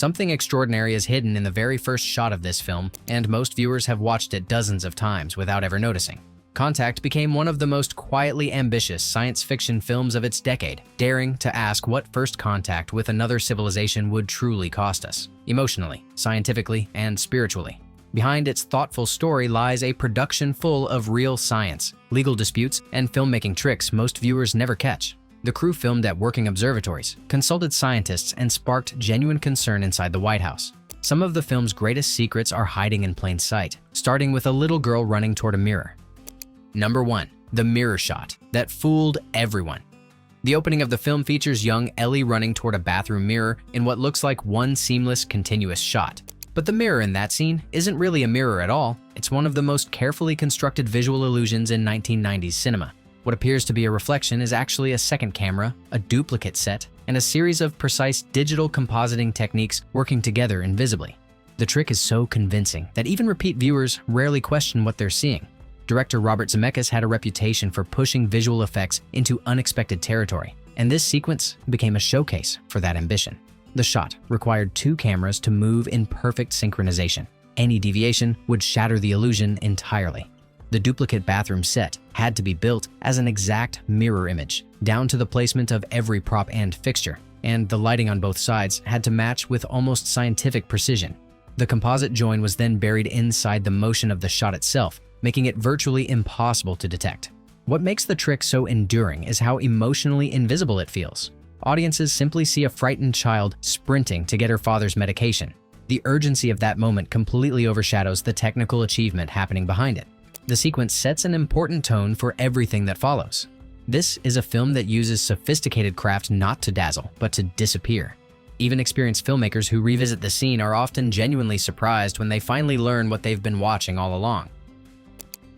Something extraordinary is hidden in the very first shot of this film, and most viewers have watched it dozens of times without ever noticing. Contact became one of the most quietly ambitious science fiction films of its decade, daring to ask what first contact with another civilization would truly cost us, emotionally, scientifically, and spiritually. Behind its thoughtful story lies a production full of real science, legal disputes, and filmmaking tricks most viewers never catch. The crew filmed at working observatories, consulted scientists, and sparked genuine concern inside the White House. Some of the film's greatest secrets are hiding in plain sight, starting with a little girl running toward a mirror. Number 1. The mirror shot that fooled everyone. The opening of the film features young Ellie running toward a bathroom mirror in what looks like one seamless, continuous shot. But the mirror in that scene isn't really a mirror at all. It's one of the most carefully constructed visual illusions in 1990s cinema. What appears to be a reflection is actually a second camera, a duplicate set, and a series of precise digital compositing techniques working together invisibly. The trick is so convincing that even repeat viewers rarely question what they're seeing. Director Robert Zemeckis had a reputation for pushing visual effects into unexpected territory, and this sequence became a showcase for that ambition. The shot required 2 cameras to move in perfect synchronization. Any deviation would shatter the illusion entirely. The duplicate bathroom set had to be built as an exact mirror image, down to the placement of every prop and fixture, and the lighting on both sides had to match with almost scientific precision. The composite join was then buried inside the motion of the shot itself, making it virtually impossible to detect. What makes the trick so enduring is how emotionally invisible it feels. Audiences simply see a frightened child sprinting to get her father's medication. The urgency of that moment completely overshadows the technical achievement happening behind it. The sequence sets an important tone for everything that follows. This is a film that uses sophisticated craft not to dazzle, but to disappear. Even experienced filmmakers who revisit the scene are often genuinely surprised when they finally learn what they've been watching all along.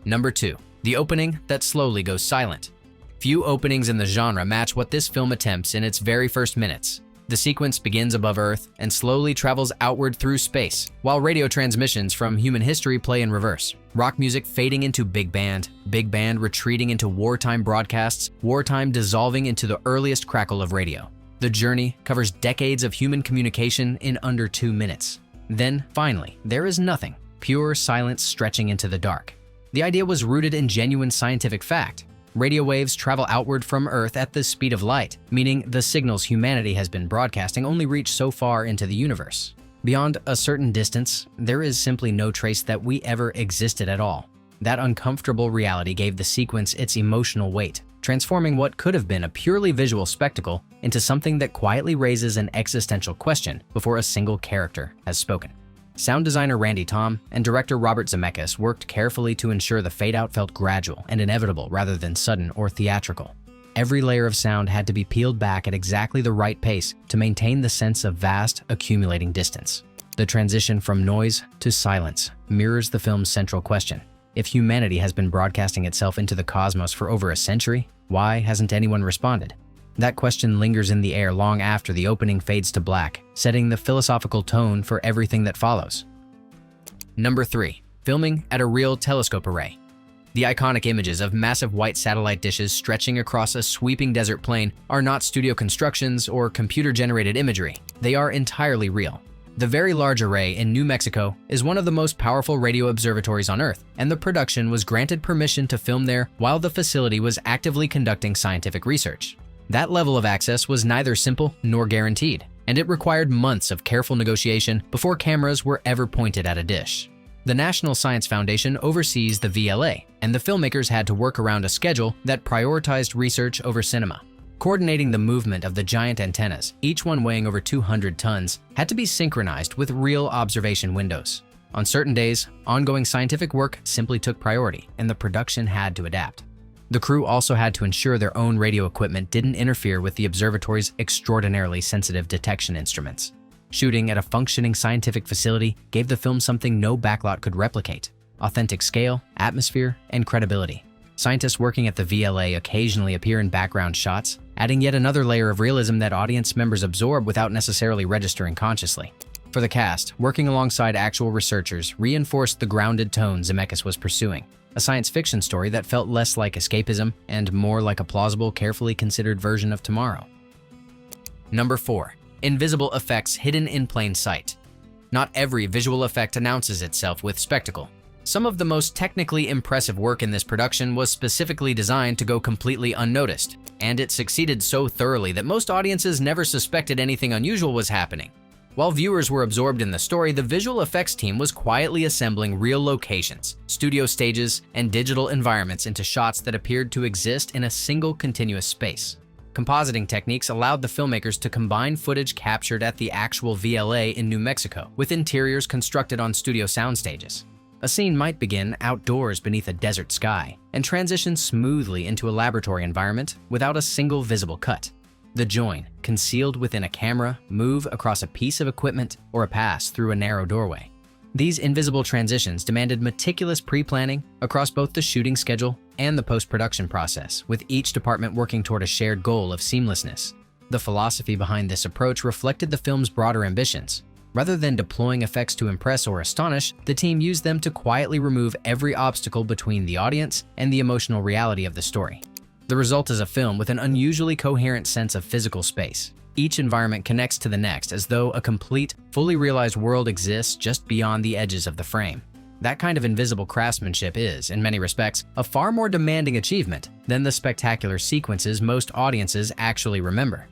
Number 2. The opening that slowly goes silent. Few openings in the genre match what this film attempts in its very first minutes. The sequence begins above Earth and slowly travels outward through space, while radio transmissions from human history play in reverse. Rock music fading into big band retreating into wartime broadcasts, wartime dissolving into the earliest crackle of radio. The journey covers decades of human communication in under 2 minutes. Then, finally, there is nothing, pure silence stretching into the dark. The idea was rooted in genuine scientific fact. Radio waves travel outward from Earth at the speed of light, meaning the signals humanity has been broadcasting only reach so far into the universe. Beyond a certain distance, there is simply no trace that we ever existed at all. That uncomfortable reality gave the sequence its emotional weight, transforming what could have been a purely visual spectacle into something that quietly raises an existential question before a single character has spoken. Sound designer Randy Tom and director Robert Zemeckis worked carefully to ensure the fade-out felt gradual and inevitable rather than sudden or theatrical. Every layer of sound had to be peeled back at exactly the right pace to maintain the sense of vast, accumulating distance. The transition from noise to silence mirrors the film's central question. If humanity has been broadcasting itself into the cosmos for over a century, why hasn't anyone responded? That question lingers in the air long after the opening fades to black, setting the philosophical tone for everything that follows. Number 3. Filming at a real telescope array. The iconic images of massive white satellite dishes stretching across a sweeping desert plain are not studio constructions or computer-generated imagery. They are entirely real. The Very Large Array in New Mexico is one of the most powerful radio observatories on Earth, and the production was granted permission to film there while the facility was actively conducting scientific research. That level of access was neither simple nor guaranteed, and it required months of careful negotiation before cameras were ever pointed at a dish. The National Science Foundation oversees the VLA, and the filmmakers had to work around a schedule that prioritized research over cinema. Coordinating the movement of the giant antennas, each one weighing over 200 tons, had to be synchronized with real observation windows. On certain days, ongoing scientific work simply took priority, and the production had to adapt. The crew also had to ensure their own radio equipment didn't interfere with the observatory's extraordinarily sensitive detection instruments. Shooting at a functioning scientific facility gave the film something no backlot could replicate: authentic scale, atmosphere, and credibility. Scientists working at the VLA occasionally appear in background shots, adding yet another layer of realism that audience members absorb without necessarily registering consciously. For the cast, working alongside actual researchers reinforced the grounded tone Zemeckis was pursuing, a science fiction story that felt less like escapism and more like a plausible, carefully considered version of tomorrow. Number 4. Invisible effects hidden in plain sight. Not every visual effect announces itself with spectacle. Some of the most technically impressive work in this production was specifically designed to go completely unnoticed, and it succeeded so thoroughly that most audiences never suspected anything unusual was happening. While viewers were absorbed in the story, the visual effects team was quietly assembling real locations, studio stages, and digital environments into shots that appeared to exist in a single continuous space. Compositing techniques allowed the filmmakers to combine footage captured at the actual VLA in New Mexico with interiors constructed on studio sound stages. A scene might begin outdoors beneath a desert sky and transition smoothly into a laboratory environment without a single visible cut. The join, concealed within a camera, move across a piece of equipment or a pass through a narrow doorway. These invisible transitions demanded meticulous pre-planning across both the shooting schedule and the post-production process, with each department working toward a shared goal of seamlessness. The philosophy behind this approach reflected the film's broader ambitions. Rather than deploying effects to impress or astonish, the team used them to quietly remove every obstacle between the audience and the emotional reality of the story. The result is a film with an unusually coherent sense of physical space. Each environment connects to the next as though a complete, fully realized world exists just beyond the edges of the frame. That kind of invisible craftsmanship is, in many respects, a far more demanding achievement than the spectacular sequences most audiences actually remember.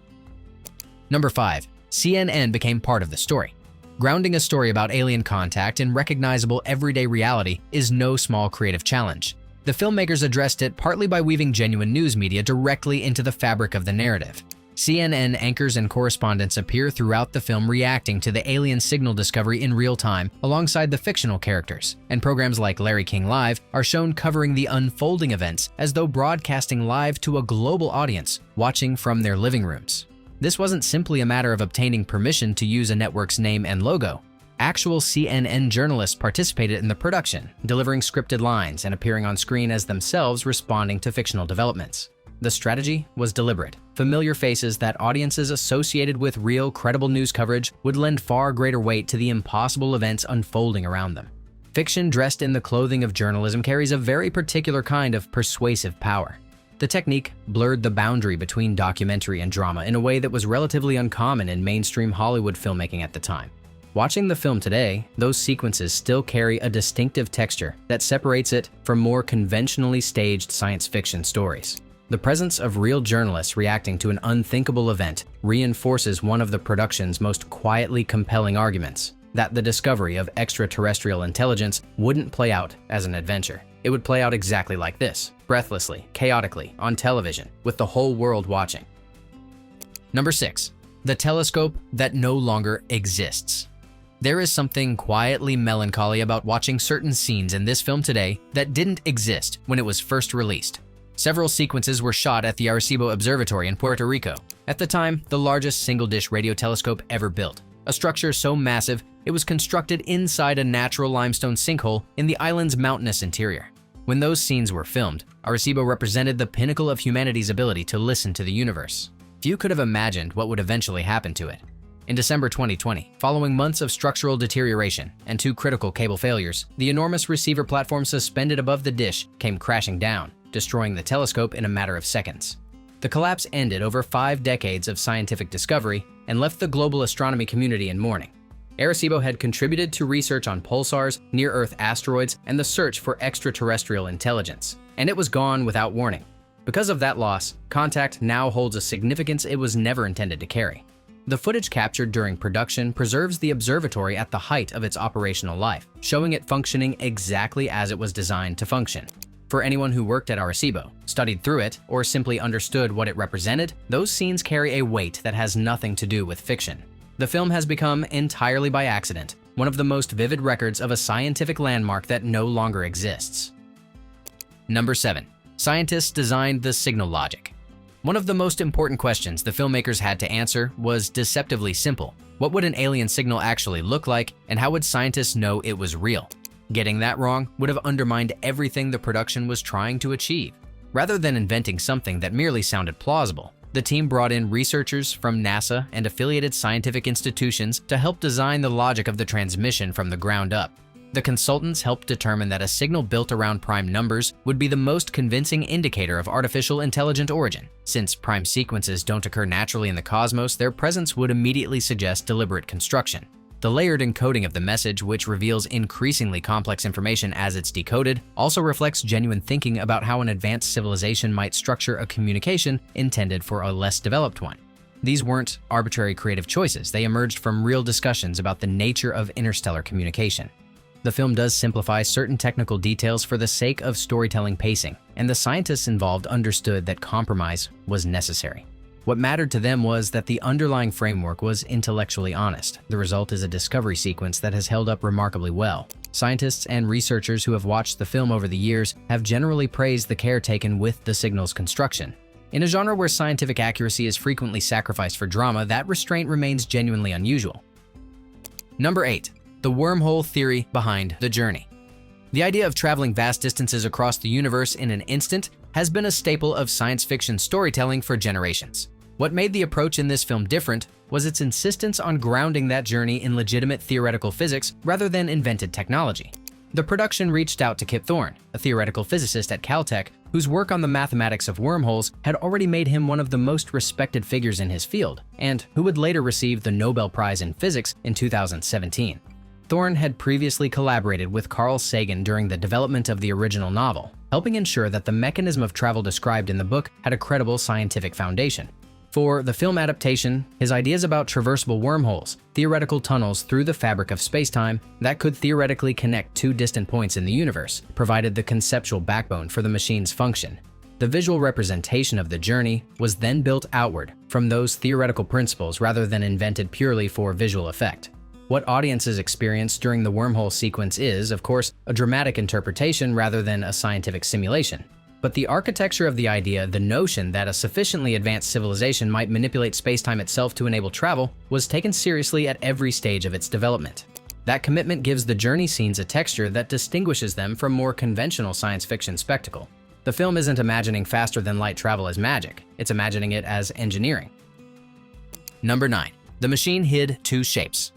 Number 5. CNN became part of the story. Grounding a story about alien contact in recognizable everyday reality is no small creative challenge. The filmmakers addressed it partly by weaving genuine news media directly into the fabric of the narrative. CNN anchors and correspondents appear throughout the film reacting to the alien signal discovery in real time alongside the fictional characters, and programs like Larry King Live are shown covering the unfolding events as though broadcasting live to a global audience watching from their living rooms. This wasn't simply a matter of obtaining permission to use a network's name and logo. Actual CNN journalists participated in the production, delivering scripted lines and appearing on screen as themselves responding to fictional developments. The strategy was deliberate. Familiar faces that audiences associated with real, credible news coverage would lend far greater weight to the impossible events unfolding around them. Fiction dressed in the clothing of journalism carries a very particular kind of persuasive power. The technique blurred the boundary between documentary and drama in a way that was relatively uncommon in mainstream Hollywood filmmaking at the time. Watching the film today, those sequences still carry a distinctive texture that separates it from more conventionally staged science fiction stories. The presence of real journalists reacting to an unthinkable event reinforces one of the production's most quietly compelling arguments, that the discovery of extraterrestrial intelligence wouldn't play out as an adventure. It would play out exactly like this, breathlessly, chaotically, on television, with the whole world watching. Number 6. The telescope that no longer exists. There is something quietly melancholy about watching certain scenes in this film today that didn't exist when it was first released. Several sequences were shot at the Arecibo Observatory in Puerto Rico, at the time the largest single-dish radio telescope ever built. A structure so massive, it was constructed inside a natural limestone sinkhole in the island's mountainous interior. When those scenes were filmed, Arecibo represented the pinnacle of humanity's ability to listen to the universe. Few could have imagined what would eventually happen to it. In December 2020, following months of structural deterioration and 2 critical cable failures, the enormous receiver platform suspended above the dish came crashing down, destroying the telescope in a matter of seconds. The collapse ended over 5 decades of scientific discovery and left the global astronomy community in mourning. Arecibo had contributed to research on pulsars, near-Earth asteroids, and the search for extraterrestrial intelligence, and it was gone without warning. Because of that loss, contact now holds a significance it was never intended to carry. The footage captured during production preserves the observatory at the height of its operational life, showing it functioning exactly as it was designed to function. For anyone who worked at Arecibo, studied through it, or simply understood what it represented, those scenes carry a weight that has nothing to do with fiction. The film has become, entirely by accident, one of the most vivid records of a scientific landmark that no longer exists. Number 7. Scientists designed the signal logic. One of the most important questions the filmmakers had to answer was deceptively simple. What would an alien signal actually look like, and how would scientists know it was real? Getting that wrong would have undermined everything the production was trying to achieve. Rather than inventing something that merely sounded plausible, the team brought in researchers from NASA and affiliated scientific institutions to help design the logic of the transmission from the ground up. The consultants helped determine that a signal built around prime numbers would be the most convincing indicator of artificial intelligent origin. Since prime sequences don't occur naturally in the cosmos, their presence would immediately suggest deliberate construction. The layered encoding of the message, which reveals increasingly complex information as it's decoded, also reflects genuine thinking about how an advanced civilization might structure a communication intended for a less developed one. These weren't arbitrary creative choices, they emerged from real discussions about the nature of interstellar communication. The film does simplify certain technical details for the sake of storytelling pacing, and the scientists involved understood that compromise was necessary. What mattered to them was that the underlying framework was intellectually honest. The result is a discovery sequence that has held up remarkably well. Scientists and researchers who have watched the film over the years have generally praised the care taken with the signal's construction. In a genre where scientific accuracy is frequently sacrificed for drama, that restraint remains genuinely unusual. Number 8. The wormhole theory behind the journey. The idea of traveling vast distances across the universe in an instant has been a staple of science fiction storytelling for generations. What made the approach in this film different was its insistence on grounding that journey in legitimate theoretical physics rather than invented technology. The production reached out to Kip Thorne, a theoretical physicist at Caltech whose work on the mathematics of wormholes had already made him one of the most respected figures in his field, and who would later receive the Nobel Prize in Physics in 2017. Thorne had previously collaborated with Carl Sagan during the development of the original novel, helping ensure that the mechanism of travel described in the book had a credible scientific foundation. For the film adaptation, his ideas about traversable wormholes, theoretical tunnels through the fabric of spacetime that could theoretically connect two distant points in the universe, provided the conceptual backbone for the machine's function. The visual representation of the journey was then built outward from those theoretical principles rather than invented purely for visual effect. What audiences experience during the wormhole sequence is, of course, a dramatic interpretation rather than a scientific simulation. But the architecture of the idea, the notion that a sufficiently advanced civilization might manipulate spacetime itself to enable travel, was taken seriously at every stage of its development. That commitment gives the journey scenes a texture that distinguishes them from more conventional science fiction spectacle. The film isn't imagining faster-than-light travel as magic, it's imagining it as engineering. Number 9. The machine hid two shapes.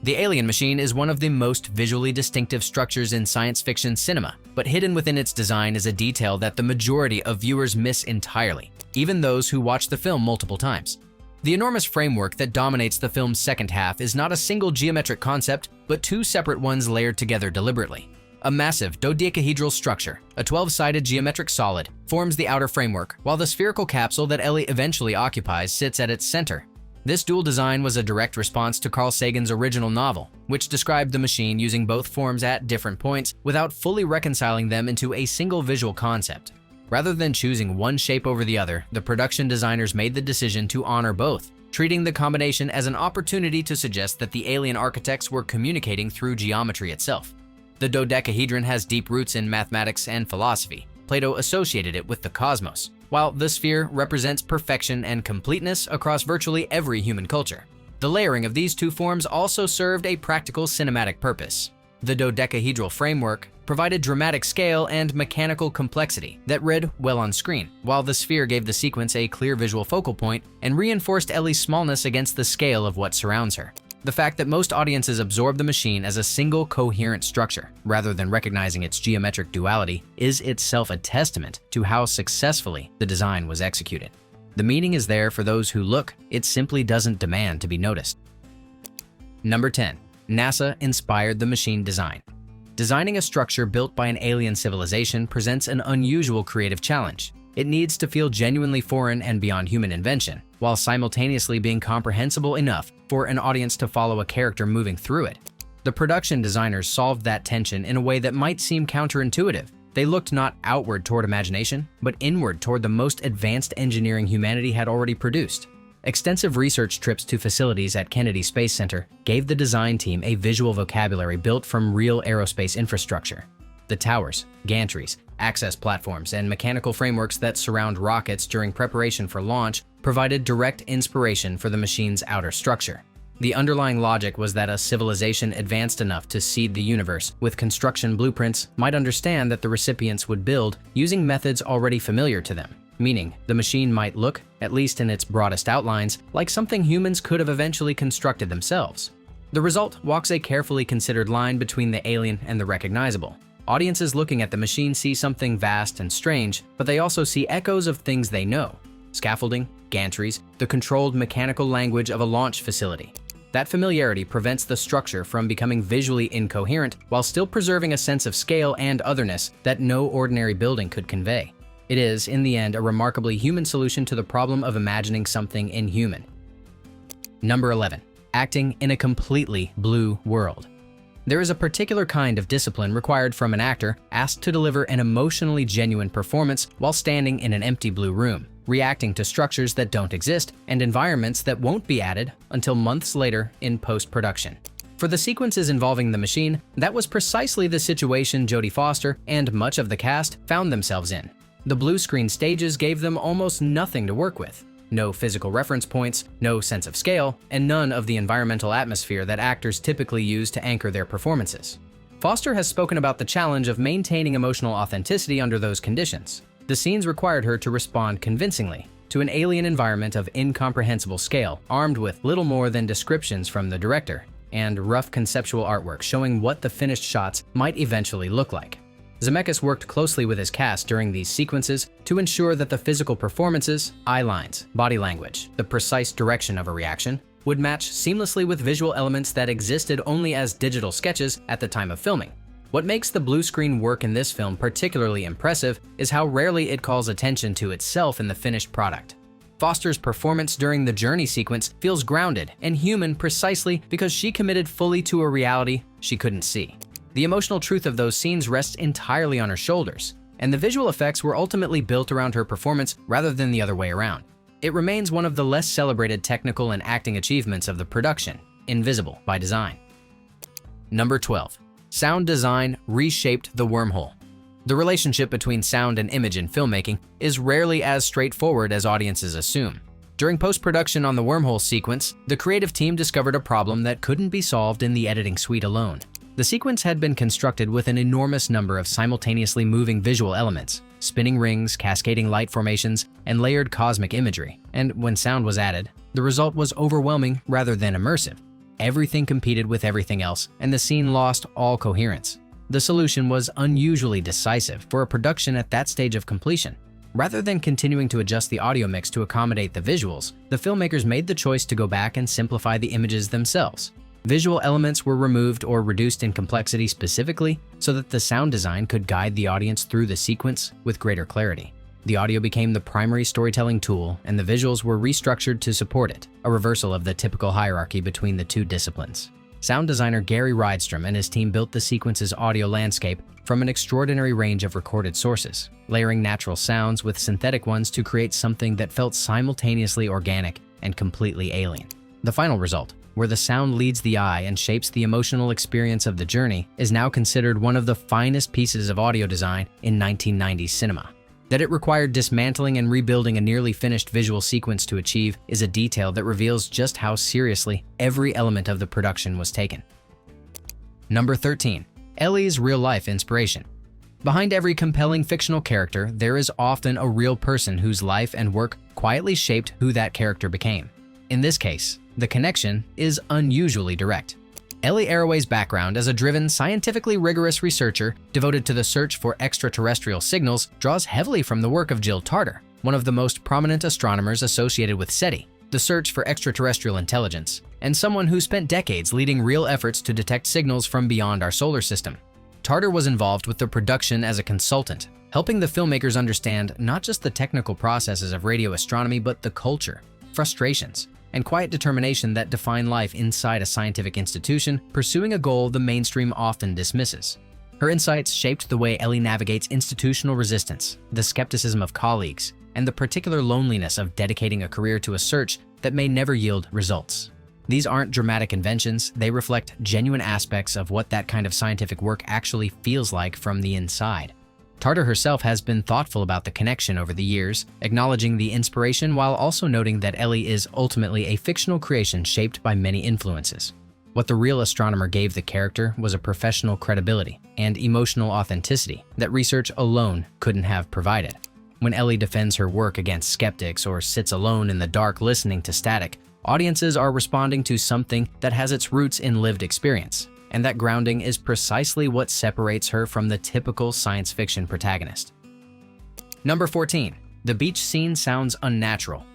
The alien machine is one of the most visually distinctive structures in science fiction cinema, but hidden within its design is a detail that the majority of viewers miss entirely, even those who watch the film multiple times. The enormous framework that dominates the film's second half is not a single geometric concept, but two separate ones layered together deliberately. A massive dodecahedral structure, a 12-sided geometric solid, forms the outer framework, while the spherical capsule that Ellie eventually occupies sits at its center. This dual design was a direct response to Carl Sagan's original novel, which described the machine using both forms at different points without fully reconciling them into a single visual concept. Rather than choosing one shape over the other, the production designers made the decision to honor both, treating the combination as an opportunity to suggest that the alien architects were communicating through geometry itself. The dodecahedron has deep roots in mathematics and philosophy. Plato associated it with the cosmos, while the sphere represents perfection and completeness across virtually every human culture. The layering of these two forms also served a practical cinematic purpose. The dodecahedral framework provided dramatic scale and mechanical complexity that read well on screen, while the sphere gave the sequence a clear visual focal point and reinforced Ellie's smallness against the scale of what surrounds her. The fact that most audiences absorb the machine as a single coherent structure, rather than recognizing its geometric duality, is itself a testament to how successfully the design was executed. The meaning is there for those who look, it simply doesn't demand to be noticed. Number 10. NASA inspired the machine design. Designing a structure built by an alien civilization presents an unusual creative challenge. It needs to feel genuinely foreign and beyond human invention, while simultaneously being comprehensible enough for an audience to follow a character moving through it. The production designers solved that tension in a way that might seem counterintuitive. They looked not outward toward imagination, but inward toward the most advanced engineering humanity had already produced. Extensive research trips to facilities at Kennedy Space Center gave the design team a visual vocabulary built from real aerospace infrastructure. The towers, gantries, access platforms, and mechanical frameworks that surround rockets during preparation for launch provided direct inspiration for the machine's outer structure. The underlying logic was that a civilization advanced enough to seed the universe with construction blueprints might understand that the recipients would build using methods already familiar to them, meaning the machine might look, at least in its broadest outlines, like something humans could have eventually constructed themselves. The result walks a carefully considered line between the alien and the recognizable. Audiences looking at the machine see something vast and strange, but they also see echoes of things they know: scaffolding, gantries, the controlled mechanical language of a launch facility. That familiarity prevents the structure from becoming visually incoherent while still preserving a sense of scale and otherness that no ordinary building could convey. It is, in the end, a remarkably human solution to the problem of imagining something inhuman. Number 11. Acting in a completely blue world. There is a particular kind of discipline required from an actor asked to deliver an emotionally genuine performance while standing in an empty blue room, reacting to structures that don't exist and environments that won't be added until months later in post-production. For the sequences involving the machine, that was precisely the situation Jodie Foster and much of the cast found themselves in. The blue screen stages gave them almost nothing to work with. No physical reference points, no sense of scale, and none of the environmental atmosphere that actors typically use to anchor their performances. Foster has spoken about the challenge of maintaining emotional authenticity under those conditions. The scenes required her to respond convincingly to an alien environment of incomprehensible scale, armed with little more than descriptions from the director and rough conceptual artwork showing what the finished shots might eventually look like. Zemeckis worked closely with his cast during these sequences to ensure that the physical performances, eye lines, body language, the precise direction of a reaction, would match seamlessly with visual elements that existed only as digital sketches at the time of filming. What makes the blue screen work in this film particularly impressive is how rarely it calls attention to itself in the finished product. Foster's performance during the journey sequence feels grounded and human precisely because she committed fully to a reality she couldn't see. The emotional truth of those scenes rests entirely on her shoulders, and the visual effects were ultimately built around her performance rather than the other way around. It remains one of the less celebrated technical and acting achievements of the production, invisible by design. Number 12. Sound design reshaped the wormhole. The relationship between sound and image in filmmaking is rarely as straightforward as audiences assume. During post-production on the wormhole sequence, the creative team discovered a problem that couldn't be solved in the editing suite alone. The sequence had been constructed with an enormous number of simultaneously moving visual elements, spinning rings, cascading light formations, and layered cosmic imagery. And when sound was added, the result was overwhelming rather than immersive. Everything competed with everything else, and the scene lost all coherence. The solution was unusually decisive for a production at that stage of completion. Rather than continuing to adjust the audio mix to accommodate the visuals, the filmmakers made the choice to go back and simplify the images themselves. Visual elements were removed or reduced in complexity specifically so that the sound design could guide the audience through the sequence with greater clarity. The audio became the primary storytelling tool, and the visuals were restructured to support it, a reversal of the typical hierarchy between the two disciplines. Sound designer Gary Rydstrom and his team built the sequence's audio landscape from an extraordinary range of recorded sources, layering natural sounds with synthetic ones to create something that felt simultaneously organic and completely alien. The final result, where the sound leads the eye and shapes the emotional experience of the journey, is now considered one of the finest pieces of audio design in 1990s cinema. That it required dismantling and rebuilding a nearly finished visual sequence to achieve is a detail that reveals just how seriously every element of the production was taken. Number 13. Ellie's real-life inspiration. Behind every compelling fictional character, there is often a real person whose life and work quietly shaped who that character became. In this case, the connection is unusually direct. Ellie Arroway's background as a driven, scientifically rigorous researcher devoted to the search for extraterrestrial signals draws heavily from the work of Jill Tarter, one of the most prominent astronomers associated with SETI, the search for extraterrestrial intelligence, and someone who spent decades leading real efforts to detect signals from beyond our solar system. Tarter was involved with the production as a consultant, helping the filmmakers understand not just the technical processes of radio astronomy but the culture, frustrations, and quiet determination that define life inside a scientific institution pursuing a goal the mainstream often dismisses. Her insights shaped the way Ellie navigates institutional resistance, the skepticism of colleagues, and the particular loneliness of dedicating a career to a search that may never yield results. These aren't dramatic inventions, they reflect genuine aspects of what that kind of scientific work actually feels like from the inside. Tarter herself has been thoughtful about the connection over the years, acknowledging the inspiration while also noting that Ellie is ultimately a fictional creation shaped by many influences. What the real astronomer gave the character was a professional credibility and emotional authenticity that research alone couldn't have provided. When Ellie defends her work against skeptics or sits alone in the dark listening to static, Audiences are responding to something that has its roots in lived experience, and that grounding is precisely what separates her from the typical science fiction protagonist. Number 14. The beach scene sounds unnatural.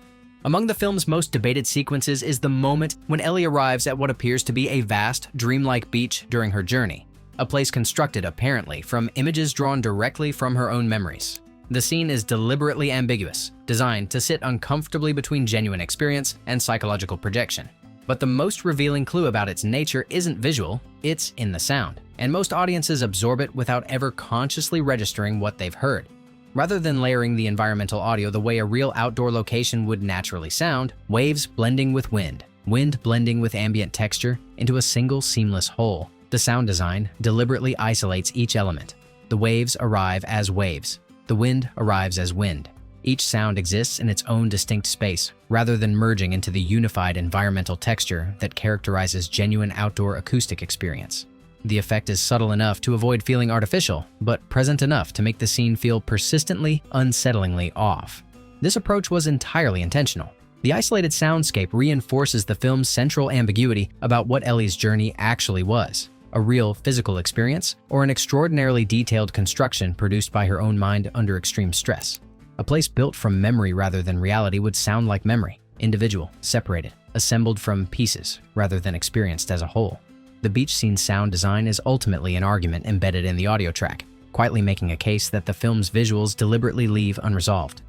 Among the film's most debated sequences is the moment when Ellie arrives at what appears to be a vast, dreamlike beach during her journey, a place constructed apparently from images drawn directly from her own memories. The scene is deliberately ambiguous, designed to sit uncomfortably between genuine experience and psychological projection. But the most revealing clue about its nature isn't visual, it's in the sound, and most audiences absorb it without ever consciously registering what they've heard. Rather than layering the environmental audio the way a real outdoor location would naturally sound, waves blending with wind, wind blending with ambient texture into a single seamless whole, the sound design deliberately isolates each element. The waves arrive as waves. The wind arrives as wind. Each sound exists in its own distinct space, rather than merging into the unified environmental texture that characterizes genuine outdoor acoustic experience. The effect is subtle enough to avoid feeling artificial, but present enough to make the scene feel persistently, unsettlingly off. This approach was entirely intentional. The isolated soundscape reinforces the film's central ambiguity about what Ellie's journey actually was: a real physical experience or an extraordinarily detailed construction produced by her own mind under extreme stress. A place built from memory rather than reality would sound like memory, individual, separated, assembled from pieces rather than experienced as a whole. The beach scene sound design is ultimately an argument embedded in the audio track, quietly making a case that the film's visuals deliberately leave unresolved.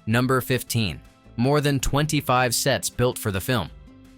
Number 15. More than 25 sets built for the film.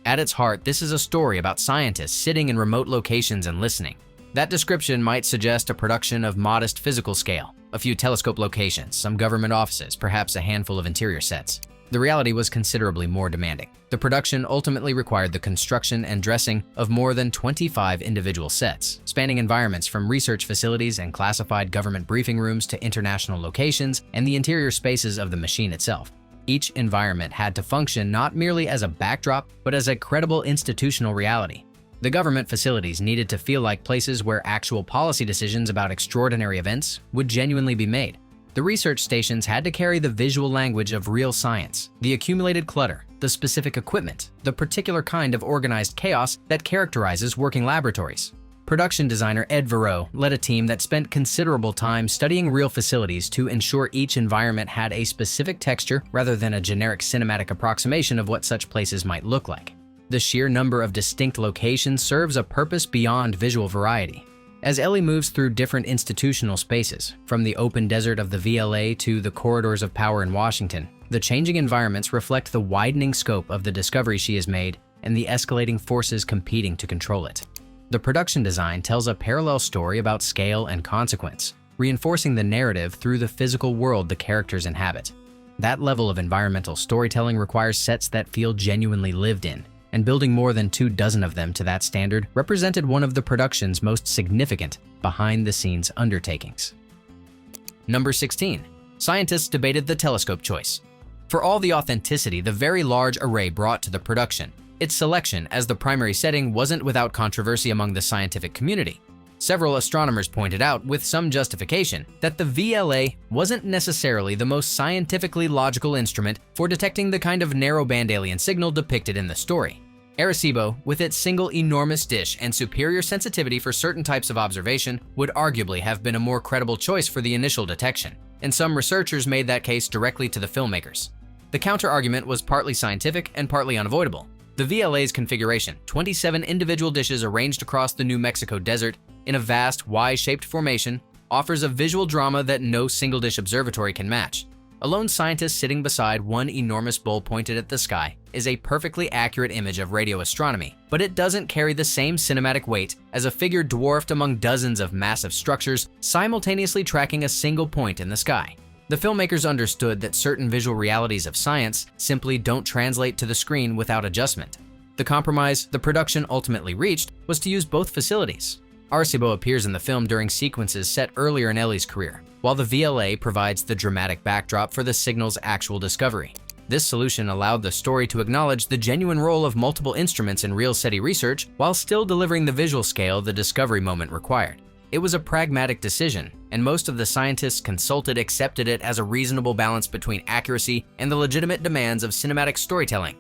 At its heart, this is a story about scientists sitting in remote locations and listening. That description might suggest a production of modest physical scale, a few telescope locations, some government offices, perhaps a handful of interior sets. The reality was considerably more demanding. The production ultimately required the construction and dressing of more than 25 individual sets, spanning environments from research facilities and classified government briefing rooms to international locations and the interior spaces of the machine itself. Each environment had to function not merely as a backdrop, but as a credible institutional reality. The government facilities needed to feel like places where actual policy decisions about extraordinary events would genuinely be made. The research stations had to carry the visual language of real science, the accumulated clutter, the specific equipment, the particular kind of organized chaos that characterizes working laboratories. Production designer Ed Verreau led a team that spent considerable time studying real facilities to ensure each environment had a specific texture rather than a generic cinematic approximation of what such places might look like. The sheer number of distinct locations serves a purpose beyond visual variety. As Ellie moves through different institutional spaces, from the open desert of the VLA to the corridors of power in Washington, the changing environments reflect the widening scope of the discovery she has made and the escalating forces competing to control it. The production design tells a parallel story about scale and consequence, reinforcing the narrative through the physical world the characters inhabit. That level of environmental storytelling requires sets that feel genuinely lived in, and building more than 24 of them to that standard represented one of the production's most significant behind-the-scenes undertakings. Number 16. Scientists debated the telescope choice. For all the authenticity the very large array brought to the production, its selection as the primary setting wasn't without controversy among the scientific community. Several astronomers pointed out, with some justification, that the VLA wasn't necessarily the most scientifically logical instrument for detecting the kind of narrowband alien signal depicted in the story. Arecibo, with its single enormous dish and superior sensitivity for certain types of observation, would arguably have been a more credible choice for the initial detection, and some researchers made that case directly to the filmmakers. The counter-argument was partly scientific and partly unavoidable. The VLA's configuration, 27 individual dishes arranged across the New Mexico desert in a vast Y-shaped formation, offers a visual drama that no single-dish observatory can match. A lone scientist sitting beside one enormous bowl pointed at the sky is a perfectly accurate image of radio astronomy, but it doesn't carry the same cinematic weight as a figure dwarfed among dozens of massive structures simultaneously tracking a single point in the sky. The filmmakers understood that certain visual realities of science simply don't translate to the screen without adjustment. The compromise the production ultimately reached was to use both facilities. Arecibo appears in the film during sequences set earlier in Ellie's career, while the VLA provides the dramatic backdrop for the signal's actual discovery. This solution allowed the story to acknowledge the genuine role of multiple instruments in real SETI research while still delivering the visual scale the discovery moment required. It was a pragmatic decision, and most of the scientists consulted accepted it as a reasonable balance between accuracy and the legitimate demands of cinematic storytelling.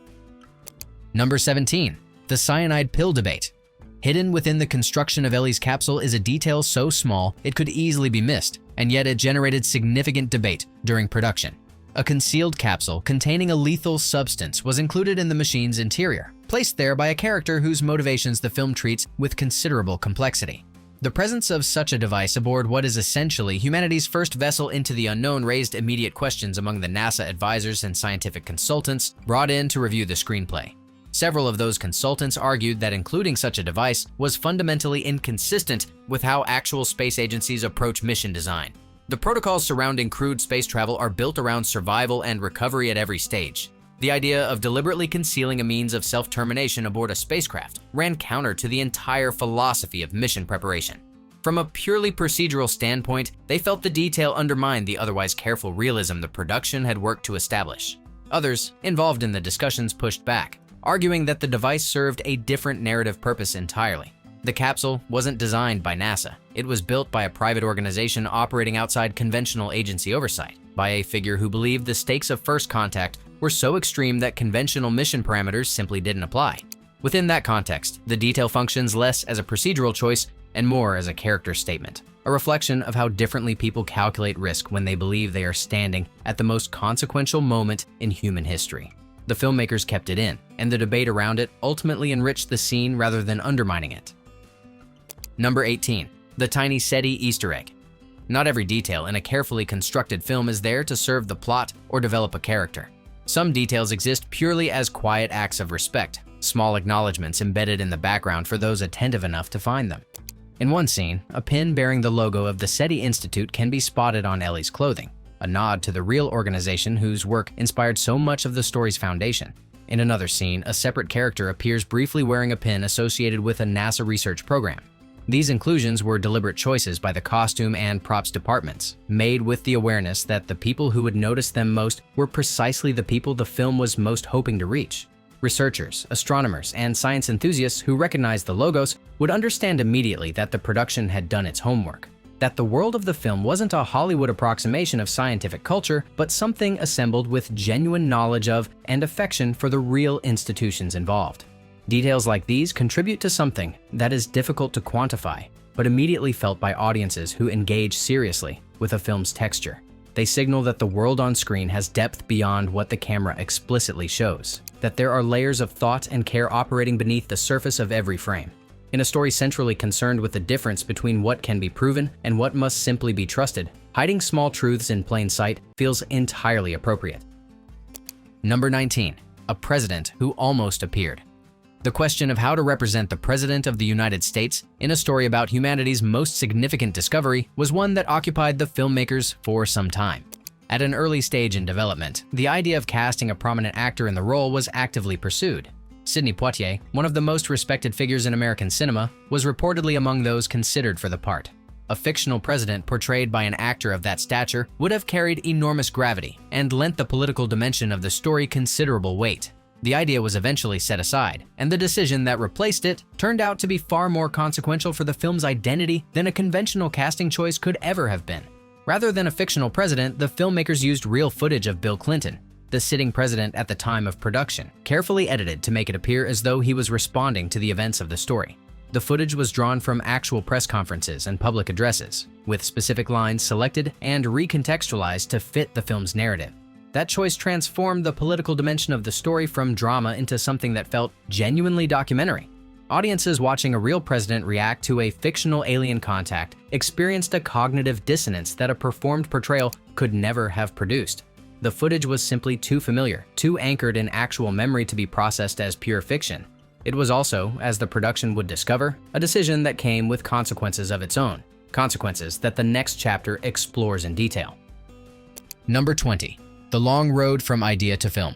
Number 17. The cyanide pill debate. Hidden within the construction of Ellie's capsule is a detail so small it could easily be missed, and yet it generated significant debate during production. A concealed capsule containing a lethal substance was included in the machine's interior, placed there by a character whose motivations the film treats with considerable complexity. The presence of such a device aboard what is essentially humanity's first vessel into the unknown raised immediate questions among the NASA advisors and scientific consultants brought in to review the screenplay. Several of those consultants argued that including such a device was fundamentally inconsistent with how actual space agencies approach mission design. The protocols surrounding crewed space travel are built around survival and recovery at every stage. The idea of deliberately concealing a means of self-termination aboard a spacecraft ran counter to the entire philosophy of mission preparation. From a purely procedural standpoint, they felt the detail undermined the otherwise careful realism the production had worked to establish. Others, involved in the discussions, pushed back, arguing that the device served a different narrative purpose entirely. The capsule wasn't designed by NASA. It was built by a private organization operating outside conventional agency oversight, by a figure who believed the stakes of first contact were so extreme that conventional mission parameters simply didn't apply. Within that context, the detail functions less as a procedural choice and more as a character statement, a reflection of how differently people calculate risk when they believe they are standing at the most consequential moment in human history. The filmmakers kept it in, and the debate around it ultimately enriched the scene rather than undermining it. Number 18. The tiny SETI Easter egg. Not every detail in a carefully constructed film is there to serve the plot or develop a character. Some details exist purely as quiet acts of respect, small acknowledgments embedded in the background for those attentive enough to find them. In one scene, a pin bearing the logo of the SETI Institute can be spotted on Ellie's clothing, a nod to the real organization whose work inspired so much of the story's foundation. In another scene, a separate character appears briefly wearing a pin associated with a NASA research program. These inclusions were deliberate choices by the costume and props departments, made with the awareness that the people who would notice them most were precisely the people the film was most hoping to reach. Researchers, astronomers, and science enthusiasts who recognized the logos would understand immediately that the production had done its homework, that the world of the film wasn't a Hollywood approximation of scientific culture, but something assembled with genuine knowledge of and affection for the real institutions involved. Details like these contribute to something that is difficult to quantify, but immediately felt by audiences who engage seriously with a film's texture. They signal that the world on screen has depth beyond what the camera explicitly shows, that there are layers of thought and care operating beneath the surface of every frame. In a story centrally concerned with the difference between what can be proven and what must simply be trusted, hiding small truths in plain sight feels entirely appropriate. Number 19. A president who almost appeared. The question of how to represent the President of the United States in a story about humanity's most significant discovery was one that occupied the filmmakers for some time. At an early stage in development, the idea of casting a prominent actor in the role was actively pursued. Sidney Poitier, one of the most respected figures in American cinema, was reportedly among those considered for the part. A fictional president portrayed by an actor of that stature would have carried enormous gravity and lent the political dimension of the story considerable weight. The idea was eventually set aside, and the decision that replaced it turned out to be far more consequential for the film's identity than a conventional casting choice could ever have been. Rather than a fictional president, the filmmakers used real footage of Bill Clinton, the sitting president at the time of production, carefully edited to make it appear as though he was responding to the events of the story. The footage was drawn from actual press conferences and public addresses, with specific lines selected and recontextualized to fit the film's narrative. That choice transformed the political dimension of the story from drama into something that felt genuinely documentary. Audiences watching a real president react to a fictional alien contact experienced a cognitive dissonance that a performed portrayal could never have produced. The footage was simply too familiar, too anchored in actual memory to be processed as pure fiction. It was also, as the production would discover, a decision that came with consequences of its own, consequences that the next chapter explores in detail. Number 20. The long road from idea to film.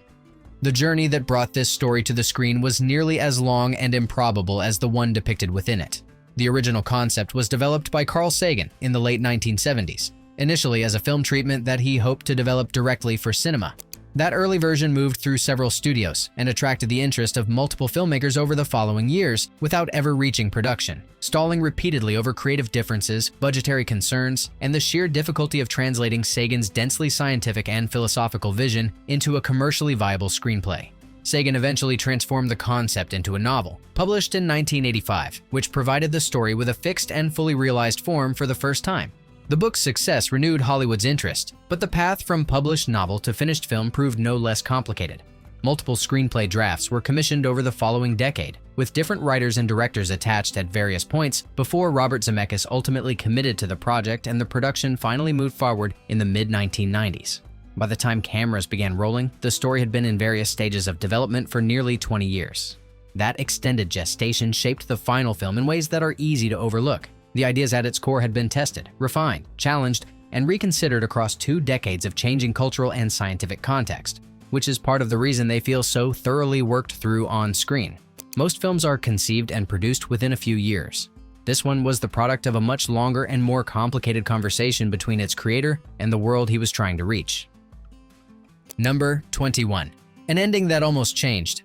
The journey that brought this story to the screen was nearly as long and improbable as the one depicted within it. The original concept was developed by Carl Sagan in the late 1970s, initially as a film treatment that he hoped to develop directly for cinema. That early version moved through several studios and attracted the interest of multiple filmmakers over the following years without ever reaching production, stalling repeatedly over creative differences, budgetary concerns, and the sheer difficulty of translating Sagan's densely scientific and philosophical vision into a commercially viable screenplay. Sagan eventually transformed the concept into a novel, published in 1985, which provided the story with a fixed and fully realized form for the first time. The book's success renewed Hollywood's interest, but the path from published novel to finished film proved no less complicated. Multiple screenplay drafts were commissioned over the following decade, with different writers and directors attached at various points before Robert Zemeckis ultimately committed to the project and the production finally moved forward in the mid-1990s. By the time cameras began rolling, the story had been in various stages of development for nearly 20 years. That extended gestation shaped the final film in ways that are easy to overlook. The ideas at its core had been tested, refined, challenged, and reconsidered across 2 decades of changing cultural and scientific context, which is part of the reason they feel so thoroughly worked through on screen. Most films are conceived and produced within a few years. This one was the product of a much longer and more complicated conversation between its creator and the world he was trying to reach. Number 21. An ending that almost changed.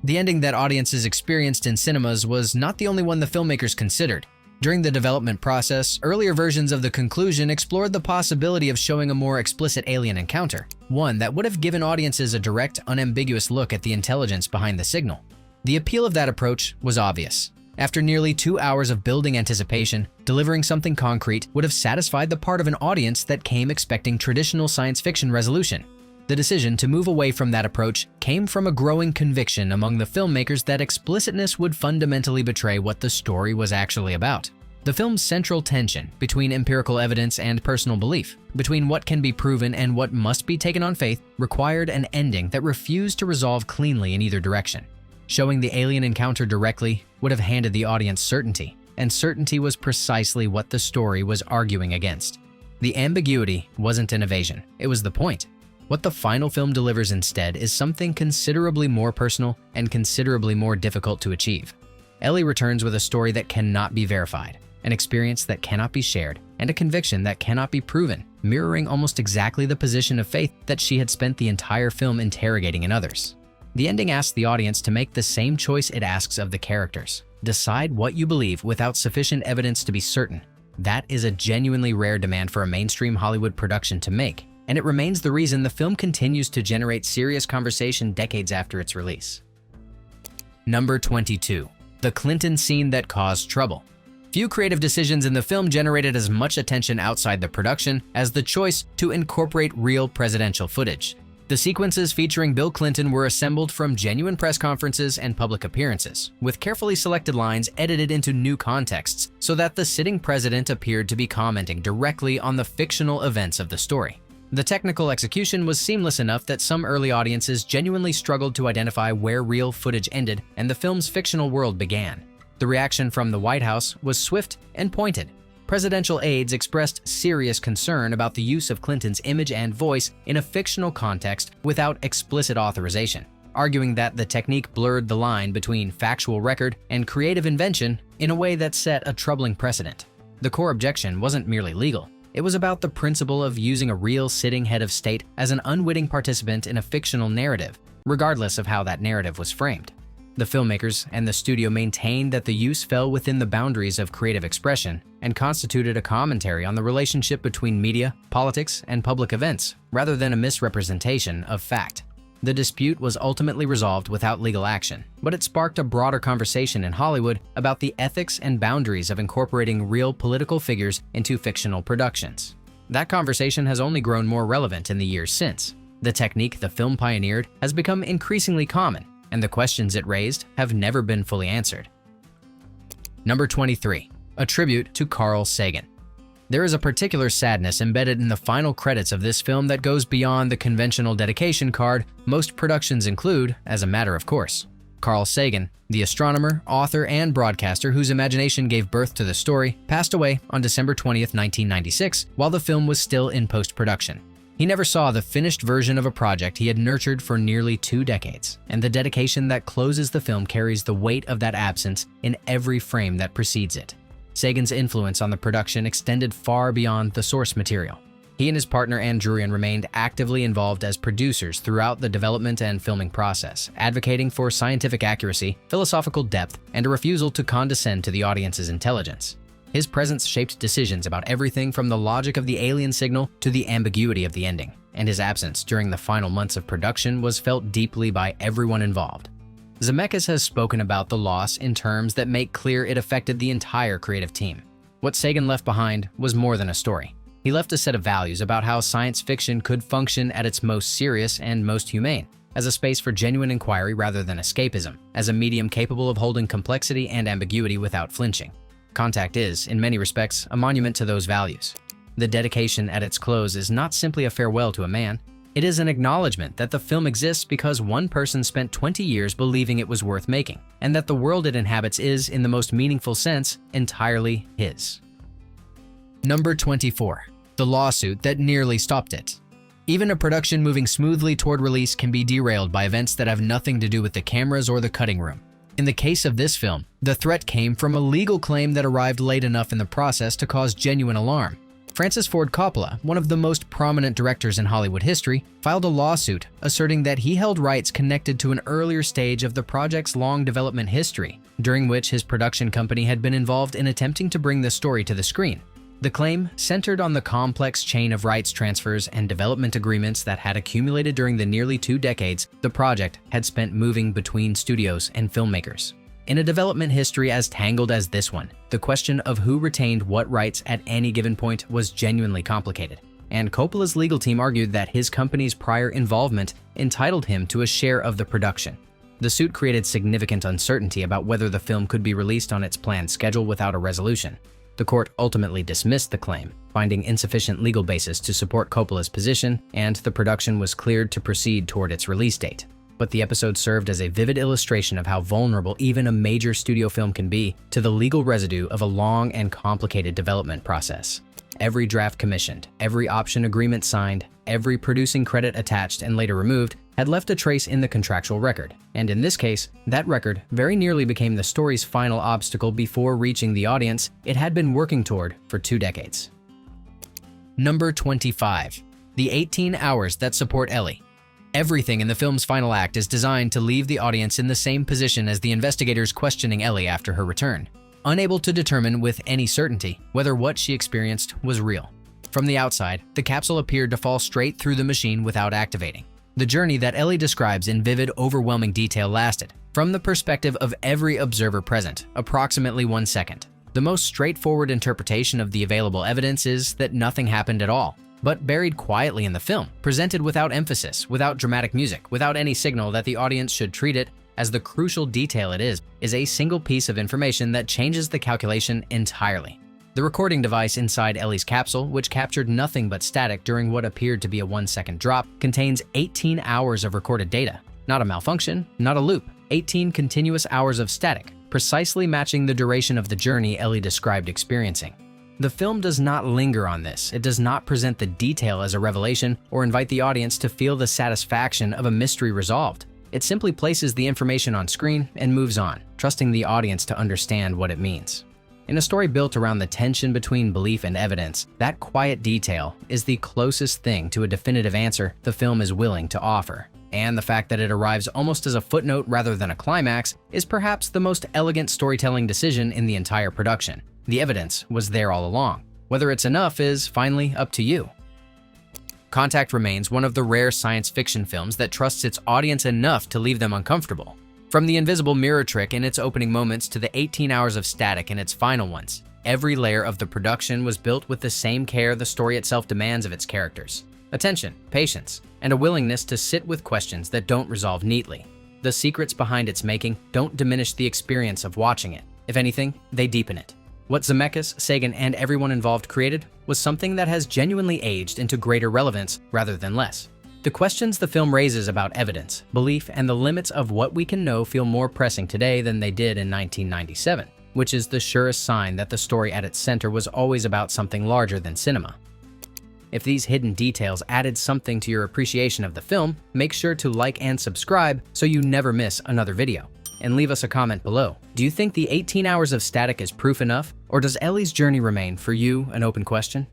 The ending that audiences experienced in cinemas was not the only one the filmmakers considered. During the development process, earlier versions of the conclusion explored the possibility of showing a more explicit alien encounter, one that would have given audiences a direct, unambiguous look at the intelligence behind the signal. The appeal of that approach was obvious. After nearly 2 hours of building anticipation, delivering something concrete would have satisfied the part of an audience that came expecting traditional science fiction resolution. The decision to move away from that approach came from a growing conviction among the filmmakers that explicitness would fundamentally betray what the story was actually about. The film's central tension between empirical evidence and personal belief, between what can be proven and what must be taken on faith, required an ending that refused to resolve cleanly in either direction. Showing the alien encounter directly would have handed the audience certainty, and certainty was precisely what the story was arguing against. The ambiguity wasn't an evasion, it was the point. What the final film delivers instead is something considerably more personal and considerably more difficult to achieve. Ellie returns with a story that cannot be verified, an experience that cannot be shared, and a conviction that cannot be proven, mirroring almost exactly the position of faith that she had spent the entire film interrogating in others. The ending asks the audience to make the same choice it asks of the characters. Decide what you believe without sufficient evidence to be certain. That is a genuinely rare demand for a mainstream Hollywood production to make, and it remains the reason the film continues to generate serious conversation decades after its release. Number 22. The Clinton scene that caused trouble. Few creative decisions in the film generated as much attention outside the production as the choice to incorporate real presidential footage. The sequences featuring Bill Clinton were assembled from genuine press conferences and public appearances, with carefully selected lines edited into new contexts so that the sitting president appeared to be commenting directly on the fictional events of the story. The technical execution was seamless enough that some early audiences genuinely struggled to identify where real footage ended and the film's fictional world began. The reaction from the White House was swift and pointed. Presidential aides expressed serious concern about the use of Clinton's image and voice in a fictional context without explicit authorization, arguing that the technique blurred the line between factual record and creative invention in a way that set a troubling precedent. The core objection wasn't merely legal. It was about the principle of using a real sitting head of state as an unwitting participant in a fictional narrative, regardless of how that narrative was framed. The filmmakers and the studio maintained that the use fell within the boundaries of creative expression and constituted a commentary on the relationship between media, politics, and public events, rather than a misrepresentation of fact. The dispute was ultimately resolved without legal action, but it sparked a broader conversation in Hollywood about the ethics and boundaries of incorporating real political figures into fictional productions. That conversation has only grown more relevant in the years since. The technique the film pioneered has become increasingly common, and the questions it raised have never been fully answered. Number 23. A tribute to Carl Sagan. There is a particular sadness embedded in the final credits of this film that goes beyond the conventional dedication card most productions include, as a matter of course. Carl Sagan, the astronomer, author, and broadcaster whose imagination gave birth to the story, passed away on December 20th, 1996, while the film was still in post-production. He never saw the finished version of a project he had nurtured for nearly 2 decades, and the dedication that closes the film carries the weight of that absence in every frame that precedes it. Sagan's influence on the production extended far beyond the source material. He and his partner Ann Druyan remained actively involved as producers throughout the development and filming process, advocating for scientific accuracy, philosophical depth, and a refusal to condescend to the audience's intelligence. His presence shaped decisions about everything from the logic of the alien signal to the ambiguity of the ending, and his absence during the final months of production was felt deeply by everyone involved. Zemeckis has spoken about the loss in terms that make clear it affected the entire creative team. What Sagan left behind was more than a story. He left a set of values about how science fiction could function at its most serious and most humane, as a space for genuine inquiry rather than escapism, as a medium capable of holding complexity and ambiguity without flinching. Contact is, in many respects, a monument to those values. The dedication at its close is not simply a farewell to a man. It is an acknowledgement that the film exists because one person spent 20 years believing it was worth making, and that the world it inhabits is, in the most meaningful sense, entirely his. Number 24. The lawsuit that nearly stopped it. Even a production moving smoothly toward release can be derailed by events that have nothing to do with the cameras or the cutting room. In the case of this film, the threat came from a legal claim that arrived late enough in the process to cause genuine alarm. Francis Ford Coppola, one of the most prominent directors in Hollywood history, filed a lawsuit asserting that he held rights connected to an earlier stage of the project's long development history, during which his production company had been involved in attempting to bring the story to the screen. The claim centered on the complex chain of rights transfers and development agreements that had accumulated during the nearly 2 decades the project had spent moving between studios and filmmakers. In a development history as tangled as this one, the question of who retained what rights at any given point was genuinely complicated, and Coppola's legal team argued that his company's prior involvement entitled him to a share of the production. The suit created significant uncertainty about whether the film could be released on its planned schedule without a resolution. The court ultimately dismissed the claim, finding insufficient legal basis to support Coppola's position, and the production was cleared to proceed toward its release date. But the episode served as a vivid illustration of how vulnerable even a major studio film can be to the legal residue of a long and complicated development process. Every draft commissioned, every option agreement signed, every producing credit attached and later removed had left a trace in the contractual record, and in this case, that record very nearly became the story's final obstacle before reaching the audience it had been working toward for 2 decades. Number 25. The 18 hours that support Ellie. Everything in the film's final act is designed to leave the audience in the same position as the investigators questioning Ellie after her return, unable to determine with any certainty whether what she experienced was real. From the outside, the capsule appeared to fall straight through the machine without activating. The journey that Ellie describes in vivid, overwhelming detail lasted, from the perspective of every observer present, approximately 1 second. The most straightforward interpretation of the available evidence is that nothing happened at all, but buried quietly in the film, presented without emphasis, without dramatic music, without any signal that the audience should treat it as the crucial detail it is a single piece of information that changes the calculation entirely. The recording device inside Ellie's capsule, which captured nothing but static during what appeared to be a 1-second drop, contains 18 hours of recorded data. Not a malfunction, not a loop, 18 continuous hours of static, precisely matching the duration of the journey Ellie described experiencing. The film does not linger on this. It does not present the detail as a revelation or invite the audience to feel the satisfaction of a mystery resolved. It simply places the information on screen and moves on, trusting the audience to understand what it means. In a story built around the tension between belief and evidence, that quiet detail is the closest thing to a definitive answer the film is willing to offer. And the fact that it arrives almost as a footnote rather than a climax is perhaps the most elegant storytelling decision in the entire production. The evidence was there all along. Whether it's enough is finally up to you. Contact remains one of the rare science fiction films that trusts its audience enough to leave them uncomfortable. From the invisible mirror trick in its opening moments to the 18 hours of static in its final ones, every layer of the production was built with the same care the story itself demands of its characters. Attention, patience, and a willingness to sit with questions that don't resolve neatly. The secrets behind its making don't diminish the experience of watching it. If anything, they deepen it. What Zemeckis, Sagan, and everyone involved created was something that has genuinely aged into greater relevance rather than less. The questions the film raises about evidence, belief, and the limits of what we can know feel more pressing today than they did in 1997, which is the surest sign that the story at its center was always about something larger than cinema. If these hidden details added something to your appreciation of the film, make sure to like and subscribe so you never miss another video. And leave us a comment below. Do you think the 18 hours of static is proof enough, or does Ellie's journey remain for you an open question?